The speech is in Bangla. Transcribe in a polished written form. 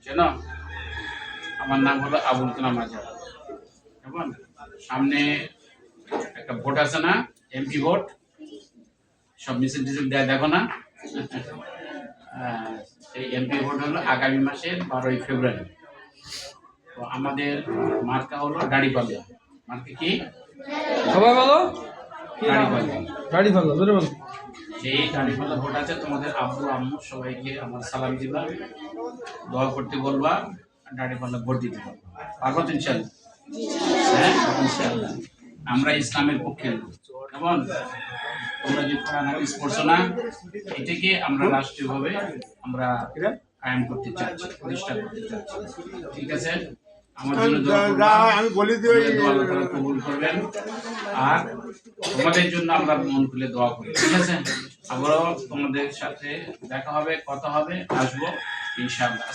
চেনো? আমার নাম হলো আবুল কালাম আজাদ। কেমন? সামনে একটা ভোট আছে না, এমপি ভোট, সব মিছিল টিছিল দেয় দেখো না। সেই এমপি ভোট হলো আগামী মাসের 12ই ফেব্রুয়ারি। তো আমাদের মার্কা হলো দাড়িপাল্লা। মার্কা কি? সবাই বলো দাড়িপাল্লা। দাড়িপাল্লা, জোরে বলো। সেই দাড়িপাল্লা ভোট আছে, তোমাদের আব্বু আম্মু সবাইকে আমার সালাম দিবা, দোয়া করতে বলবা, দাড়িপাল্লা ভোট দিতে বলবা। পারবো তো ইনশাল্লাহ? হ্যাঁ ইনশাল্লাহ। আমরা ইসলামের পক্ষে লোক। কেমন? তোমরা যে কোরআন হাদিস পড়ছো না, এটাকে আমরা রাষ্ট্রীয়ভাবে আমরা কায়েম করতে চাচ্ছি, প্রতিষ্ঠা করতে চাচ্ছি। ঠিক আছে? আমার জন্য দোয়া করবা, আমি বলি দিই দোয়া আল্লাহ তাআলা কবুল করবেন। আর তোমাদের জন্য আমরা মন খুলে দোয়া করি। ঠিক আছে? আবারও তোমাদের সাথে দেখা হবে, কথা হবে, আসবো ইনশাআল্লাহ।